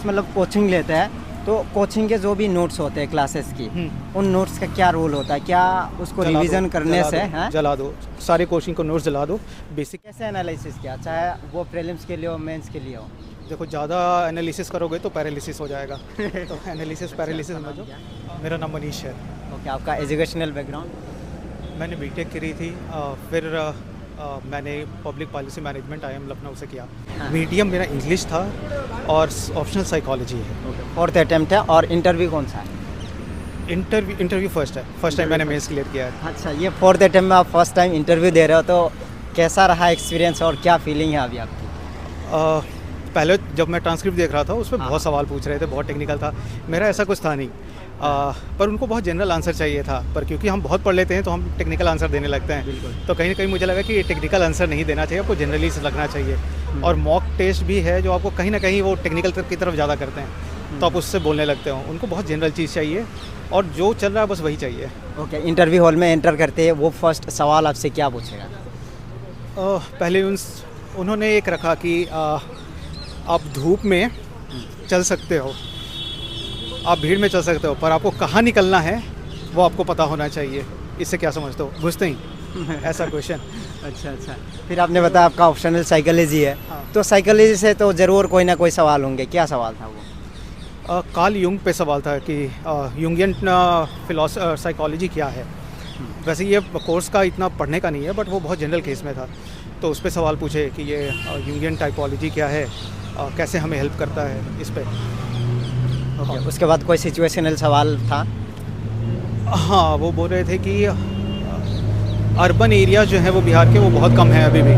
Students मतलब coaching लेते हैं, तो कोचिंग के जो भी नोट्स होते हैं क्लासेस की, उन नोट्स का क्या रोल होता है? क्या उसको रिवीजन करने से हैं जला दो सारे कोचिंग को नोट्स जला दो बेसिक। कैसे एनालिसिस किया, चाहे वो प्रीलिम्स के लिए हो, मेंस के लिए हो? देखो ज़्यादा एनालिसिस करोगे तो पैरालिसिस हो जाएगा तो एनालिसिस पैरालिसिस समझो। मेरा नाम मनीष है। ओके, आपका एजुकेशनल बैकग्राउंड? मैंने बीटेक करी थी, फिर मैंने public policy management IIM Lucknow से किया। मीडियम मेरा इंग्लिश था और ऑप्शनल साइकोलॉजी है। फोर्थ अटेम्प्ट है। और इंटरव्यू कौन सा है? इंटरव्यू फर्स्ट टाइम मैंने मेंस क्लियर किया है। अच्छा, ये फोर्थ अटेम्प्ट में आप फर्स्ट टाइम इंटरव्यू दे रहे हो, तो कैसा रहा एक्सपीरियंस और क्या फीलिंग है अभी आपकी? पहले जब मैं ट्रांसक्रिप्ट देख रहा था उसमें बहुत सवाल पूछ रहे थे, बहुत टेक्निकल था। मेरा ऐसा कुछ था नहीं, पर उनको बहुत जनरल आंसर चाहिए था। पर क्योंकि हम बहुत पढ़ लेते हैं तो हम टेक्निकल आंसर देने लगते हैं, तो कहीं ना कहीं मुझे लगा कि ये टेक्निकल आंसर नहीं देना चाहिए, आपको जनरली लगना चाहिए। और मॉक टेस्ट भी है जो आपको कहीं ना कहीं वो टेक्निकल की तरफ ज़्यादा करते हैं, तो आप उससे बोलने लगते हो। उनको बहुत जनरल चीज़ चाहिए और जो चल रहा है बस वही चाहिए। ओके, इंटरव्यू हॉल में एंटर करते हैं, वो फर्स्ट सवाल आपसे क्या पूछेगा? पहले उन्होंने एक रखा कि आप धूप में चल सकते हो, आप भीड़ में चल सकते हो, पर आपको कहाँ निकलना है वो आपको पता होना चाहिए। इससे क्या समझते हो? बुझते ही ऐसा क्वेश्चन। अच्छा, फिर आपने बताया आपका ऑप्शनल साइकोलॉजी है। हाँ। तो साइकोलॉजी से तो ज़रूर कोई ना कोई सवाल होंगे, क्या सवाल था वो? कार्ल युंग पे सवाल था कि युंगियन साइकोलॉजी क्या है। वैसे ये कोर्स का इतना पढ़ने का नहीं है, बट वो बहुत जनरल केस में था, तो उस पर सवाल पूछे कि ये युंगियन टाइपोलॉजी क्या है, कैसे हमें हेल्प करता है इस पर। ओके, उसके बाद कोई सिचुएशनल सवाल था? हाँ, वो बोल रहे थे कि अर्बन एरिया जो है वो बिहार के वो बहुत कम है अभी भी,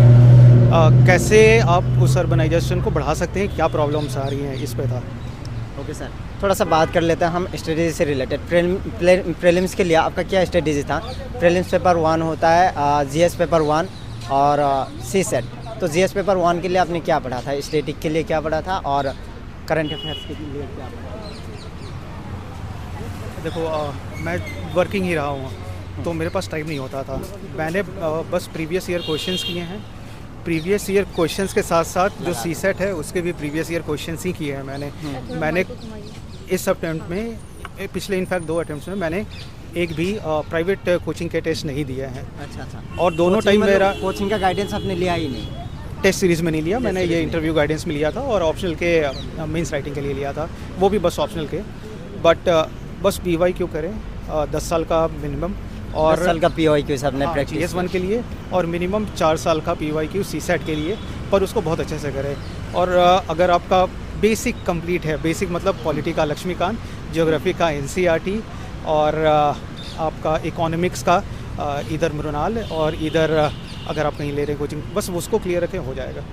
कैसे आप उस अर्बनाइजेशन को बढ़ा सकते हैं, क्या प्रॉब्लम्स आ रही हैं, इस पे था। ओके सर, थोड़ा सा बात कर लेते हैं हम स्ट्रेटेजी से रिलेटेड। प्रीलिम्स के लिए आपका क्या स्ट्रेटेजी था? प्रीलिम्स पेपर 1 होता है, GS पेपर 1 और CSET। तो GS पेपर 1 के लिए आपने क्या पढ़ा था, स्टैटिक के लिए क्या पढ़ा था और करंट अफेयर्स के लिए क्या पढ़ा था? देखो, मैं वर्किंग ही रहा हूँ तो मेरे पास टाइम नहीं होता था। मैंने बस प्रीवियस ईयर क्वेश्चंस किए हैं। प्रीवियस ईयर क्वेश्चंस के साथ साथ जो CSET है उसके भी प्रीवियस ईयर क्वेश्चंस ही किए हैं मैंने इस अटेम्प्ट में, पिछले इनफैक्ट 2 अटेम्प्ट्स में मैंने एक भी प्राइवेट कोचिंग के टेस्ट नहीं दिए हैं। अच्छा। और दोनों टाइम मेरा कोचिंग का गाइडेंस आपने लिया ही नहीं? टेस्ट सीरीज़ में नहीं लिया मैंने, ये इंटरव्यू गाइडेंस में लिया था और ऑप्शनल के मेंस राइटिंग के लिए लिया था, वो भी बस ऑप्शनल के। बट बस PYQ करें, 10 साल का मिनिमम और 10 साल का PYQ आपने प्रैक्टिस GS1 के लिए, और मिनिमम 4 साल का PYQ CSET के लिए, पर उसको बहुत अच्छे से करें। और अगर आपका बेसिक कंप्लीट है, बेसिक मतलब पॉलिटी का लक्ष्मीकांत, ज्योग्राफी का NCERT और आपका इकोनॉमिक्स का इधर मृणाल और इधर अगर आप कहीं ले रहे हैं कोचिंग, बस उसको क्लियर रखें हो जाएगा।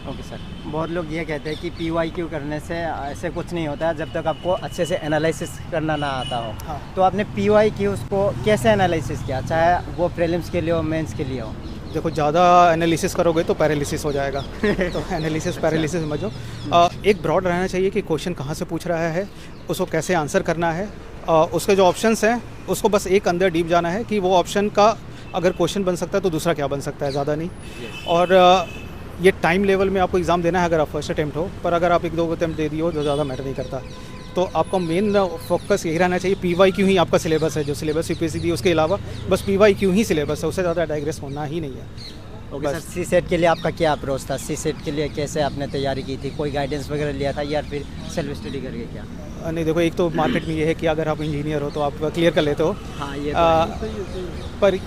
ओके सर, बहुत लोग ये कहते हैं कि PYQ करने से ऐसे कुछ नहीं होता है जब तक आपको अच्छे से एनालिसिस करना ना आता हो। हाँ। तो आपने PYQ उसको कैसे एनालिसिस किया, चाहे वो प्रीलिम्स के लिए हो, मेंस के लिए हो? देखो, ज़्यादा एनालिसिस करोगे तो पैरालिसिस हो जाएगा तो एनालिसिस पैरालिसिस समझो। एक ब्रॉड रहना चाहिए कि क्वेश्चन कहाँ से पूछ रहा है, उसको कैसे आंसर करना है, उसके जो ऑप्शंस हैं उसको बस एक अंदर डीप जाना है कि वो ऑप्शन का अगर क्वेश्चन बन सकता है तो दूसरा क्या बन सकता है, ज़्यादा नहीं। और ये टाइम लेवल में आपको एग्ज़ाम देना है अगर आप फर्स्ट अटैम्प्ट हो, पर अगर आप 1-2 अटैम्प्ट दे दियो जो ज़्यादा मैटर नहीं करता। तो आपका मेन फोकस यही रहना चाहिए, PYQ ही आपका सिलेबस है, जो सिलेबस UPSC दी उसके अलावा बस PYQ ही सिलेबस है, उससे ज़्यादा डाइग्रेस होना ही नहीं है। ओके सर, CSET के लिए आपका क्या अप्रोच था? CSET के लिए कैसे आपने तैयारी की थी, कोई गाइडेंस वगैरह लिया था या फिर सेल्फ स्टडी करके क्या? नहीं, देखो, एक तो मार्केट में ये है कि अगर आप इंजीनियर हो तो आप क्लियर कर लेते हो। हाँ, ये पर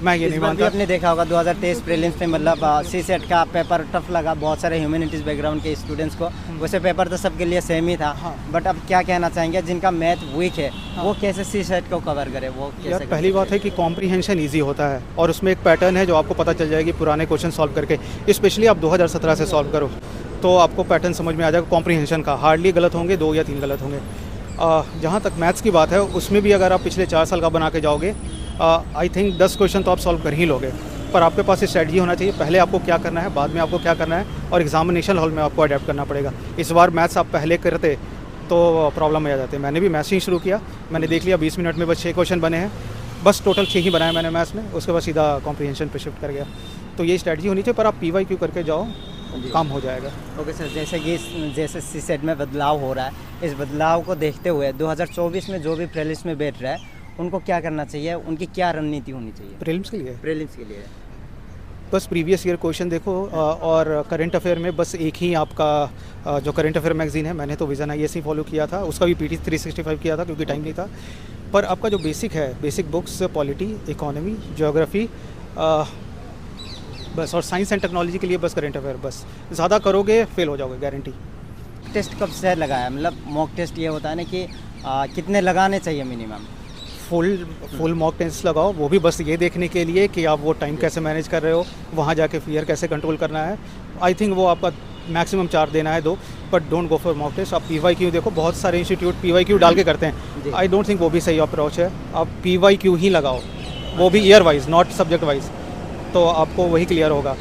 मैं ये नहीं मानता। आपने देखा होगा 2023 प्रीलिम्स में मतलब CSET का पेपर टफ लगा बहुत सारे ह्यूमैनिटीज़ बैकग्राउंड के स्टूडेंट्स को। वैसे पेपर तो सबके लिए सेम ही था। हाँ। बट अब क्या कहना चाहेंगे जिनका मैथ वीक है, वो कैसे CSET को कवर करे, वो कैसे? यार, पहली बात है कि कॉम्प्रीहेंशन ईजी होता है और उसमें एक पैटर्न है जो आपको पता चल जाएगी पुराने क्वेश्चन सॉल्व करके। स्पेशली आप 2017 से सॉल्व करो तो आपको पैटर्न समझ में आ जाएगा कॉम्प्रीहेंशन का। हार्डली गलत होंगे, 2 या 3 गलत होंगे। जहाँ तक मैथ्स की बात है, उसमें भी अगर आप पिछले 4 साल का बना के जाओगे, आई थिंक 10 क्वेश्चन तो आप सॉल्व कर ही लोगे। पर आपके पास स्ट्रेटजी होना चाहिए, पहले आपको क्या करना है, बाद में आपको क्या करना है, और एग्जामिनेशन हॉल में आपको अडेप्ट करना पड़ेगा। इस बार मैथ्स आप पहले करते तो प्रॉब्लम में आ जाते। मैंने भी मैथ्स ही शुरू किया, मैंने देख लिया 20 मिनट में बस 6 क्वेश्चन बने हैं, बस टोटल 6 ही बनाए मैंने मैथ्स में, उसके बाद सीधा कॉम्प्रीहेंशन पे शिफ्ट कर गया। तो ये स्ट्रेटजी होनी चाहिए, पर आप PYQ करके जाओ काम हो जाएगा। ओके सर, जैसे सी सेट में बदलाव हो रहा है, इस बदलाव को देखते हुए 2024 में जो भी प्रीलिम्स में बैठ रहा है उनको क्या करना चाहिए, उनकी क्या रणनीति होनी चाहिए प्रीलिम्स के लिए प्रीलिम्स के लिए? बस प्रीवियस ईयर क्वेश्चन देखो और करंट अफेयर में बस एक ही आपका जो करंट अफेयर मैगजीन है, मैंने तो विजन IAS फॉलो किया था, उसका भी PT 365 किया था क्योंकि टाइम नहीं था। पर आपका जो बेसिक है, basic books polity, economy, geography बस, और साइंस एंड टेक्नोलॉजी के लिए बस करंट अफेयर, बस ज़्यादा करोगे फेल हो जाओगे गारंटी। टेस्ट कब से लगाया, मतलब मॉक टेस्ट ये होता है ना कि कितने लगाने चाहिए मिनिमम? फुल मॉक टेस्ट लगाओ, वो भी बस ये देखने के लिए कि आप वो टाइम कैसे मैनेज कर रहे हो, वहाँ जाके फियर कैसे कंट्रोल करना है। आई थिंक वो आपका मैक्सिमम 4 देना है 2, but don't go for mock test. आप PYQ देखो, बहुत सारे इंस्टीट्यूट PYQ डाल के करते हैं, आई डोंट थिंक वो भी सही अप्रोच है। आप PYQ ही लगाओ, वो भी year wise, not subject wise, तो आपको वही क्लियर होगा।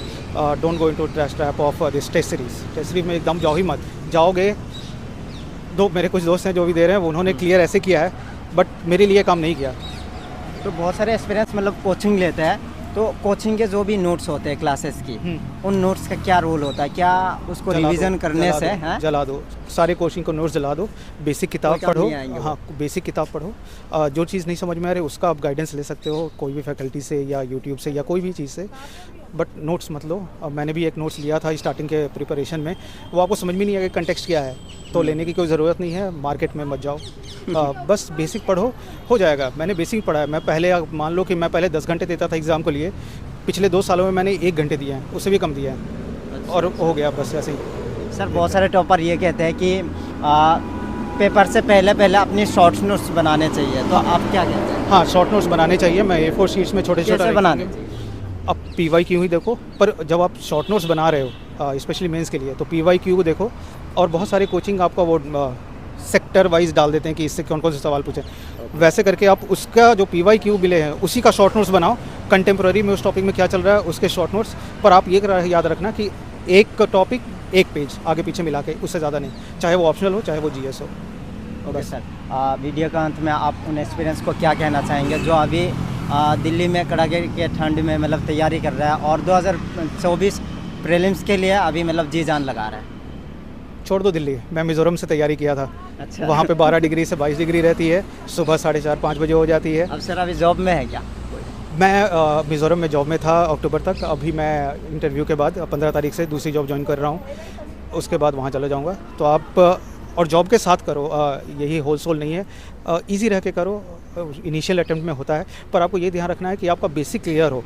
Don't go into trap of this test series में एकदम जाओ ही मत। जाओगे, मेरे कुछ दोस्त हैं जो भी दे रहे हैं, उन्होंने क्लियर ऐसे किया है, बट मेरे लिए काम नहीं किया। तो बहुत सारे एक्सपीरियंस मतलब कोचिंग लेते हैं, तो कोचिंग के जो भी नोट्स होते हैं क्लासेस की, उन नोट्स का क्या रोल होता है? क्या उसको रिवीजन करने से जला दो सारे कोचिंग को नोट्स जला दो, बेसिक किताब पढ़ो। हाँ, बेसिक किताब पढ़ो। जो चीज़ नहीं समझ में आ रही उसका आप गाइडेंस ले सकते हो कोई भी फैकल्टी से या यूट्यूब से या कोई भी चीज़ से, बट नोट्स मत लो। मैंने भी एक नोट्स लिया था स्टार्टिंग के प्रिपरेशन में, वो आपको समझ में नहीं आया कि कंटेक्स्ट क्या है, तो लेने की कोई ज़रूरत नहीं है, मार्केट में मत जाओ। बस बेसिक पढ़ो, हो जाएगा। मैंने बेसिक पढ़ा है। मैं पहले, मान लो कि मैं पहले 10 घंटे देता था एग्ज़ाम के लिए, पिछले 2 सालों में मैंने 1 घंटे दिया है, उससे भी कम दिया है, और हो गया बस ऐसे ही। सर, बहुत सारे टॉपर ये कहते हैं कि पेपर से पहले अपनी शॉर्ट नोट्स बनाने चाहिए, तो आप क्या कहते हैं? हाँ, शॉर्ट नोट्स बनाने चाहिए। मैं A4 शीट्स में छोटे बनाने चाहिए? अब PYQ ही देखो, पर जब आप शॉर्ट नोट्स बना रहे हो स्पेशली मेंस के लिए, तो PYQ को देखो। और बहुत सारे कोचिंग आपका वो सेक्टर वाइज डाल देते हैं कि इससे कौन कौन से सवाल पूछे, वैसे करके आप उसका जो PYQ मिले हैं उसी का शॉर्ट नोट्स बनाओ। कंटेम्प्रेरी में उस टॉपिक में क्या चल रहा है उसके शॉर्ट नोट्स, पर आप ये याद रखना कि एक टॉपिक 1 पेज आगे पीछे मिला के, उससे ज़्यादा नहीं, चाहे वो ऑप्शनल हो चाहे वो GS हो। ओके सर, वीडियो का अंत में आप उन एक्सपीरियंस को क्या कहना चाहेंगे जो अभी दिल्ली में कड़ाके के ठंड में मतलब तैयारी कर रहा है और 2024 प्रीलिम्स के लिए अभी मतलब जी जान लगा रहा है? छोड़ दो दिल्ली, मैं मिज़ोरम से तैयारी किया था। अच्छा। वहाँ पे 12 डिग्री से 22 डिग्री रहती है, सुबह 4:30-5 बजे हो जाती है। अब सर अभी जॉब में है क्या? मैं मिज़ोरम में जॉब में था अक्टूबर तक। अभी मैं इंटरव्यू के बाद 15 तारीख से दूसरी जॉब ज्वाइन कर रहा हूँ, उसके बाद वहाँ चला जाऊँगा। तो आप और जॉब के साथ करो, यही होल सोल नहीं है, ईजी रह के करो। इनिशियल अटेम्प्ट में होता है, पर आपको ये ध्यान रखना है कि आपका बेसिक क्लियर हो,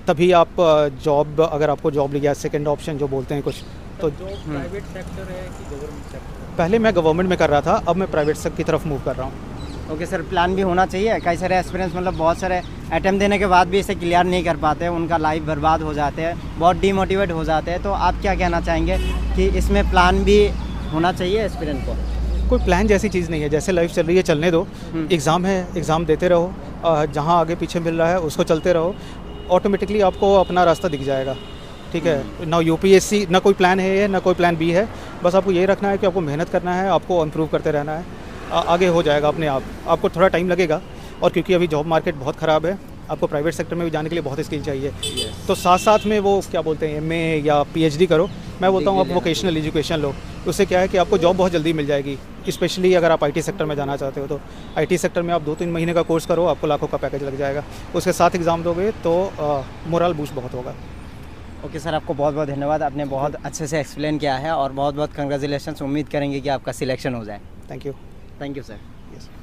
तभी आप जॉब, अगर आपको जॉब लिया सेकंड ऑप्शन जो बोलते हैं कुछ, तो प्राइवेट सेक्टर है कि गवर्नमेंट सेक्टर? पहले मैं गवर्नमेंट में कर रहा था, अब मैं प्राइवेट सेक्टर की तरफ मूव कर रहा हूँ। ओके सर, प्लान भी होना चाहिए। कई सारे एक्सपीरियंस मतलब बहुत सारे अटेम्प्ट देने के बाद भी इसे क्लियर नहीं कर पाते, उनका लाइफ बर्बाद हो जाते हैं, बहुत डिमोटिवेट हो जाते हैं। तो आप क्या कहना चाहेंगे कि इसमें प्लान भी होना चाहिए एक्सपीरियंस को? कोई प्लान जैसी चीज़ नहीं है, जैसे लाइफ चल रही है चलने दो। एग्ज़ाम है, एग्ज़ाम देते रहो, जहाँ आगे पीछे मिल रहा है उसको चलते रहो, ऑटोमेटिकली आपको अपना रास्ता दिख जाएगा। ठीक है ना, UPSC ना कोई प्लान है ना कोई प्लान B है, बस आपको यही रखना है कि आपको मेहनत करना है, आपको इम्प्रूव करते रहना है, आगे हो जाएगा अपने आप। आपको थोड़ा टाइम लगेगा, और क्योंकि अभी जॉब मार्केट बहुत ख़राब है, आपको प्राइवेट सेक्टर में भी जाने के लिए बहुत स्किल चाहिए। तो साथ साथ में वो क्या बोलते हैं MA या PhD करो। मैं बोलता हूँ आप वोकेशनल एजुकेशन लो, उससे क्या है कि आपको जॉब बहुत जल्दी मिल जाएगी। स्पेशली अगर आप IT सेक्टर में जाना चाहते हो, तो IT सेक्टर में आप 2-3 महीने का कोर्स करो, आपको लाखों का पैकेज लग जाएगा। उसके साथ एग्ज़ाम दोगे तो मोरल बूस्ट बहुत होगा। ओके सर, आपको बहुत बहुत धन्यवाद, आपने बहुत अच्छे से एक्सप्लेन किया है और बहुत बहुत कंग्रेचुलेशन। उम्मीद करेंगे कि आपका सिलेक्शन हो जाए। Thank you. Thank you sir.